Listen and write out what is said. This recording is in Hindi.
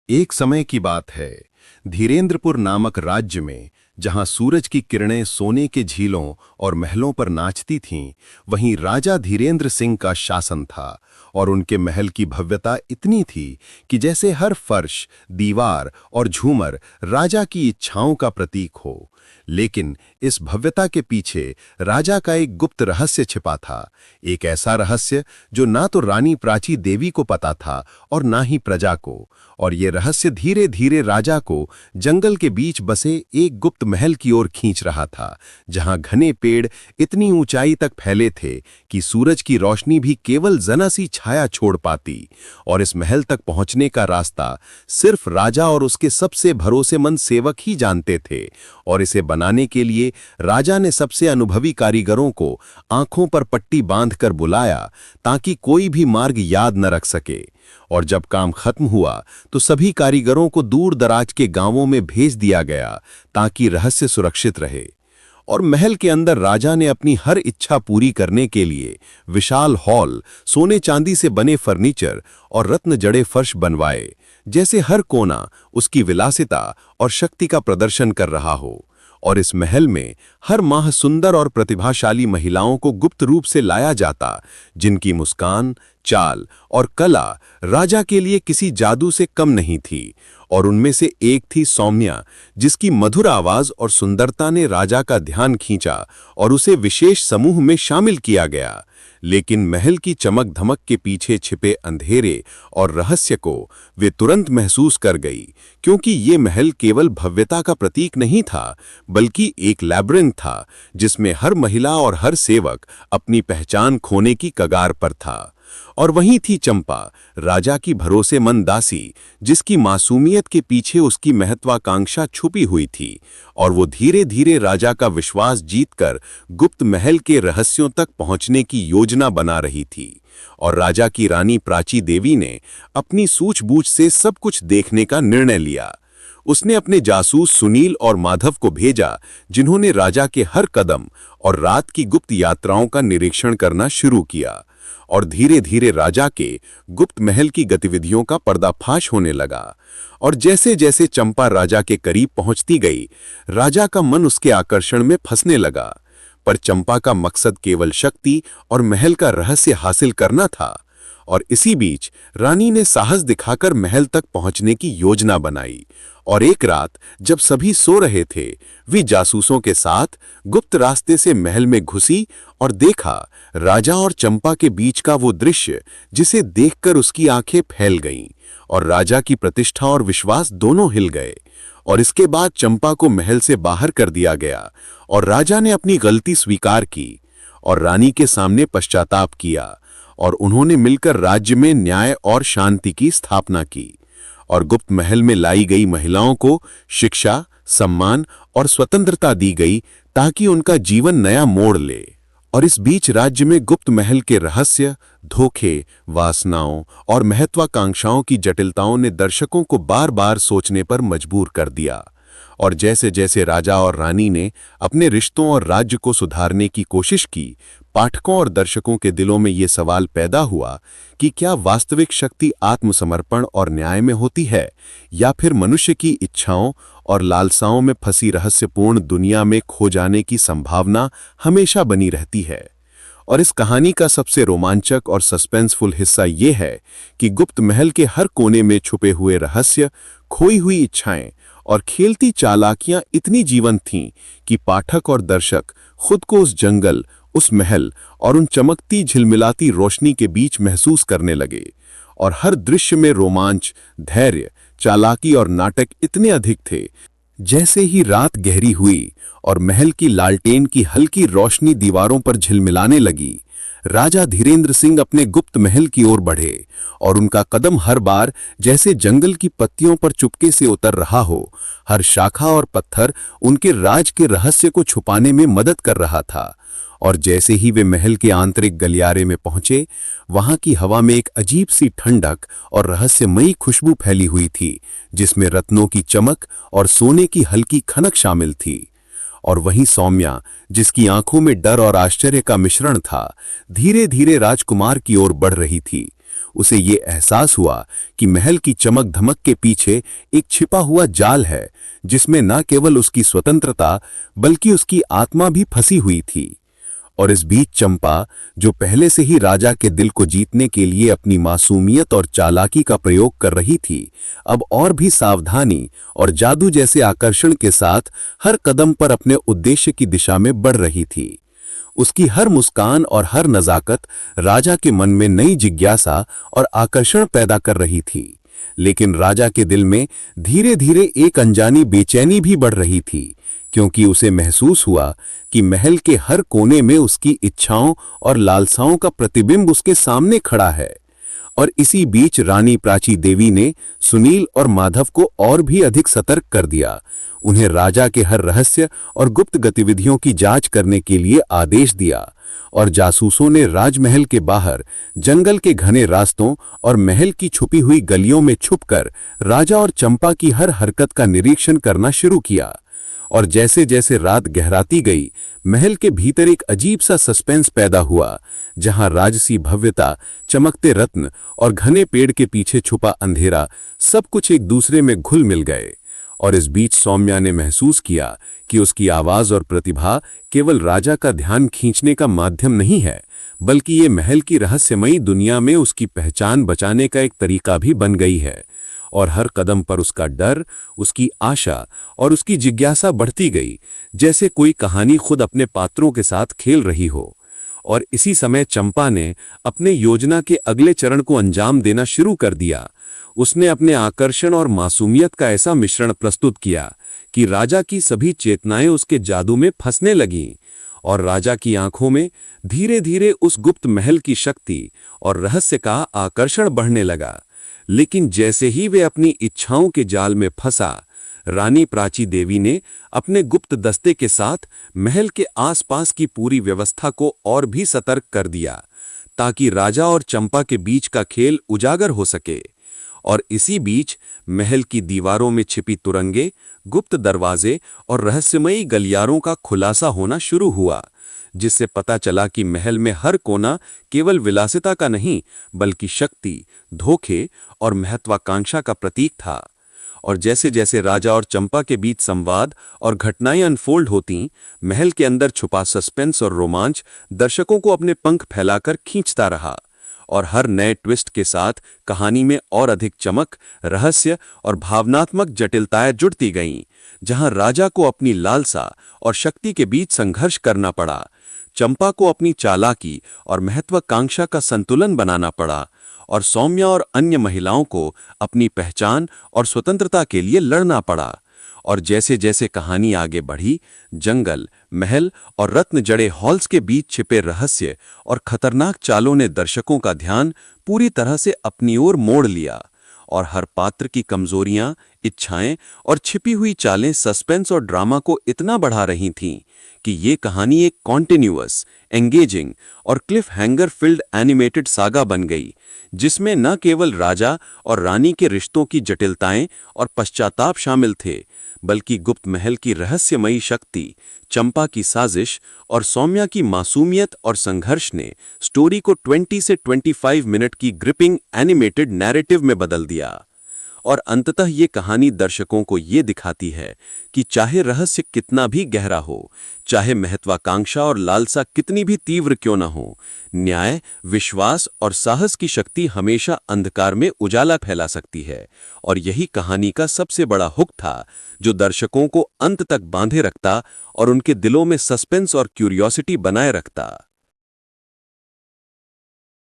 एक समय की बात है, धीरेंद्रपुर नामक राज्य में, जहां सूरज की किरणें सोने के झीलों और महलों पर नाचती थीं, वहीं राजा धीरेंद्र सिंह का शासन था और उनके महल की भव्यता इतनी थी कि जैसे हर फर्श, दीवार और झूमर राजा की इच्छाओं का प्रतीक हो। लेकिन इस भव्यता के पीछे राजा का एक गुप्त रहस्य छिपा था, एक ऐसा रहस्य जो ना तो रानी प्राची देवी को पता था और ना ही प्रजा को। और ये रहस्य धीरे धीरे राजा को जंगल के बीच बसे एक गुप्त महल की ओर खींच रहा था, जहां घने पेड़ इतनी ऊंचाई तक फैले थे कि सूरज की रोशनी भी केवल जरा सी छाया छोड़ पाती। और इस महल तक पहुंचने का रास्ता सिर्फ राजा और उसके सबसे भरोसेमंद सेवक ही जानते थे। और इसे बनाने के लिए राजा ने सबसे अनुभवी कारीगरों को आंखों पर पट्टी बांधकर बुलाया, ताकि कोई भी मार्ग याद न रख सके। और जब काम खत्म हुआ तो सभी कारीगरों को दूर दराज के गांवों में भेज दिया गया, ताकि रहस्य सुरक्षित रहे। और महल के अंदर राजा ने अपनी हर इच्छा पूरी करने के लिए विशाल हॉल, सोने चांदी से बने फर्नीचर और रत्न जड़े फर्श बनवाए, जैसे हर कोना उसकी विलासिता और शक्ति का प्रदर्शन कर रहा हो। और इस महल में हर माह सुंदर और प्रतिभाशाली महिलाओं को गुप्त रूप से लाया जाता, जिनकी मुस्कान, चाल और कला राजा के लिए किसी जादू से कम नहीं थी। और उनमें से एक थी सौम्या, जिसकी मधुर आवाज और सुंदरता ने राजा का ध्यान खींचा और उसे विशेष समूह में शामिल किया गया। लेकिन महल की चमक धमक के पीछे छिपे अंधेरे और रहस्य को वे तुरंत महसूस कर गई, क्योंकि ये महल केवल भव्यता का प्रतीक नहीं था, बल्कि एक लैबिरिंथ था, जिसमें हर महिला और हर सेवक अपनी पहचान खोने की कगार पर था। और वहीं थी चंपा, राजा की भरोसेमंद दासी, जिसकी मासूमियत के पीछे उसकी महत्वाकांक्षा छुपी हुई थी। और वो धीरे धीरे राजा का विश्वास जीतकर गुप्त महल के रहस्यों तक पहुंचने की योजना बना रही थी। और राजा की रानी प्राची देवी ने अपनी सूझबूझ से सब कुछ देखने का निर्णय लिया। उसने अपने जासूस सुनील और माधव को भेजा, जिन्होंने राजा के हर कदम और रात की गुप्त यात्राओं का निरीक्षण करना शुरू किया। और धीरे धीरे राजा के गुप्त महल की गतिविधियों का पर्दाफाश होने लगा। और जैसे जैसे चंपा राजा के करीब पहुंचती गई, राजा का मन उसके आकर्षण में फंसने लगा। पर चंपा का मकसद केवल शक्ति और महल का रहस्य हासिल करना था। और इसी बीच रानी ने साहस दिखाकर महल तक पहुंचने की योजना बनाई। और एक रात जब सभी सो रहे थे, वे जासूसों के साथ गुप्त रास्ते से महल में घुसी और देखा राजा और चंपा के बीच का वो दृश्य, जिसे देखकर उसकी आंखें फैल गईं और राजा की प्रतिष्ठा और विश्वास दोनों हिल गए। और इसके बाद चंपा को महल से बाहर कर दिया गया और राजा ने अपनी गलती स्वीकार की और रानी के सामने पश्चाताप किया। और उन्होंने मिलकर राज्य में न्याय और शांति की स्थापना की। और गुप्त महल में लाई गई महिलाओं को शिक्षा, सम्मान और स्वतंत्रता दी गई, ताकि उनका जीवन नया मोड़ ले। और इस बीच राज्य में गुप्त महल के रहस्य, धोखे, वासनाओं और महत्वाकांक्षाओं की जटिलताओं ने दर्शकों को बार बार सोचने पर मजबूर कर दिया। और जैसे जैसे राजा और रानी ने अपने रिश्तों और राज्य को सुधारने की कोशिश की, पाठकों और दर्शकों के दिलों में ये सवाल पैदा हुआ कि क्या वास्तविक शक्ति आत्मसमर्पण और न्याय में होती है, या फिर मनुष्य की इच्छाओं और लालसाओं में फंसी रहस्यपूर्ण दुनिया में खो जाने की संभावना हमेशा बनी रहती है। और इस कहानी का सबसे रोमांचक और सस्पेंसफुल हिस्सा ये है कि गुप्त महल के हर कोने में छुपे हुए रहस्य, खोई हुई इच्छाएं और खेलती चालाकियां इतनी जीवंत थीं कि पाठक और दर्शक खुद को उस जंगल, उस महल और उन चमकती झिलमिलाती रोशनी के बीच महसूस करने लगे। और हर दृश्य में रोमांच, धैर्य, चालाकी और नाटक इतने अधिक थे। जैसे ही रात गहरी हुई और महल की लालटेन की हल्की रोशनी दीवारों पर झिलमिलाने लगी, राजा धीरेंद्र सिंह अपने गुप्त महल की ओर बढ़े। और उनका कदम हर बार जैसे जंगल की पत्तियों पर चुपके से उतर रहा हो, हर शाखा और पत्थर उनके राज के रहस्य को छुपाने में मदद कर रहा था। और जैसे ही वे महल के आंतरिक गलियारे में पहुंचे, वहां की हवा में एक अजीब सी ठंडक और रहस्यमयी खुशबू फैली हुई थी, जिसमें रत्नों की चमक और सोने की हल्की खनक शामिल थी। और वहीं सौम्या, जिसकी आंखों में डर और आश्चर्य का मिश्रण था, धीरे धीरे राजकुमार की ओर बढ़ रही थी। उसे ये एहसास हुआ कि महल की चमक धमक के पीछे एक छिपा हुआ जाल है, जिसमें न केवल उसकी स्वतंत्रता बल्कि उसकी आत्मा भी फंसी हुई थी। और इस बीच चंपा, जो पहले से ही राजा के दिल को जीतने के लिए अपनी मासूमियत और चालाकी का प्रयोग कर रही थी, अब और भी सावधानी और जादू जैसे आकर्षण के साथ हर कदम पर अपने उद्देश्य की दिशा में बढ़ रही थी। उसकी हर मुस्कान और हर नजाकत राजा के मन में नई जिज्ञासा और आकर्षण पैदा कर रही थी। लेकिन राजा के दिल में धीरे धीरे एक अनजानी बेचैनी भी बढ़ रही थी, क्योंकि उसे महसूस हुआ कि महल के हर कोने में उसकी इच्छाओं और लालसाओं का प्रतिबिंब उसके सामने खड़ा है। और इसी बीच रानी प्राची देवी ने सुनील और माधव को और भी अधिक सतर्क कर दिया। उन्हें राजा के हर रहस्य और गुप्त गतिविधियों की जांच करने के लिए आदेश दिया, और जासूसों ने राजमहल के बाहर जंगल के घने रास्तों और महल की छुपी हुई गलियों में छुपकर राजा और चंपा की हर हरकत का निरीक्षण करना शुरू किया। और जैसे जैसे रात गहराती गई, महल के भीतर एक अजीब सा सस्पेंस पैदा हुआ, जहां राजसी भव्यता, चमकते रत्न और घने पेड़ के पीछे छुपा अंधेरा सब कुछ एक दूसरे में घुल मिल गए। और इस बीच सौम्या ने महसूस किया कि उसकी आवाज और प्रतिभा केवल राजा का ध्यान खींचने का माध्यम नहीं है, बल्कि ये महल की रहस्यमयी दुनिया में उसकी पहचान बचाने का एक तरीका भी बन गई है। और हर कदम पर उसका डर, उसकी आशा और उसकी जिज्ञासा बढ़ती गई, जैसे कोई कहानी खुद अपने पात्रों के साथ खेल रही हो। और इसी समय चंपा ने अपने योजना के अगले चरण को अंजाम देना शुरू कर दिया। उसने अपने आकर्षण और मासूमियत का ऐसा मिश्रण प्रस्तुत किया कि राजा की सभी चेतनाएं उसके जादू में फंसने लगीं, और राजा की आंखों में धीरे धीरे उस गुप्त महल की शक्ति और रहस्य का आकर्षण बढ़ने लगा। लेकिन जैसे ही वे अपनी इच्छाओं के जाल में फंसा, रानी प्राची देवी ने अपने गुप्त दस्ते के साथ महल के आसपास की पूरी व्यवस्था को और भी सतर्क कर दिया, ताकि राजा और चंपा के बीच का खेल उजागर हो सके। और इसी बीच महल की दीवारों में छिपी तुरंगे, गुप्त दरवाजे और रहस्यमयी गलियारों का खुलासा होना शुरू हुआ, जिससे पता चला कि महल में हर कोना केवल विलासिता का नहीं, बल्कि शक्ति, धोखे और महत्वाकांक्षा का प्रतीक था। और जैसे जैसे राजा और चंपा के बीच संवाद और घटनाएं अनफोल्ड होतीं, महल के अंदर छुपा सस्पेंस और रोमांच दर्शकों को अपने पंख फैलाकर खींचता रहा। और हर नए ट्विस्ट के साथ कहानी में और अधिक चमक, रहस्य और भावनात्मक जटिलताएं जुड़ती गईं, जहां राजा को अपनी लालसा और शक्ति के बीच संघर्ष करना पड़ा, चंपा को अपनी चालाकी और महत्वाकांक्षा का संतुलन बनाना पड़ा, और सौम्या और अन्य महिलाओं को अपनी पहचान और स्वतंत्रता के लिए लड़ना पड़ा। और जैसे जैसे कहानी आगे बढ़ी, जंगल, महल और रत्न जड़े हॉल्स के बीच छिपे रहस्य और खतरनाक चालों ने दर्शकों का ध्यान पूरी तरह से अपनी ओर मोड़ लिया। और हर पात्र की कमजोरियां, इच्छाएं और छिपी हुई चालें सस्पेंस और ड्रामा को इतना बढ़ा रही थीं कि ये कहानी एक कॉन्टिन्यूअस, एंगेजिंग और Cliff hanger field animated saga बन गई, जिसमें न केवल राजा और रानी के रिश्तों की जटिलताएं और पश्चाताप शामिल थे, बल्कि गुप्त महल की रहस्यमयी शक्ति, चंपा की साजिश और सौम्या की मासूमियत और संघर्ष ने स्टोरी को 20 से 25 मिनट की ग्रिपिंग एनिमेटेड नैरेटिव में बदल दिया। और अंततः ये कहानी दर्शकों को ये दिखाती है कि चाहे रहस्य कितना भी गहरा हो, चाहे महत्वाकांक्षा और लालसा कितनी भी तीव्र क्यों न हो, न्याय, विश्वास और साहस की शक्ति हमेशा अंधकार में उजाला फैला सकती है। और यही कहानी का सबसे बड़ा हुक था, जो दर्शकों को अंत तक बांधे रखता और उनके दिलों में सस्पेंस और क्यूरियोसिटी बनाए रखता।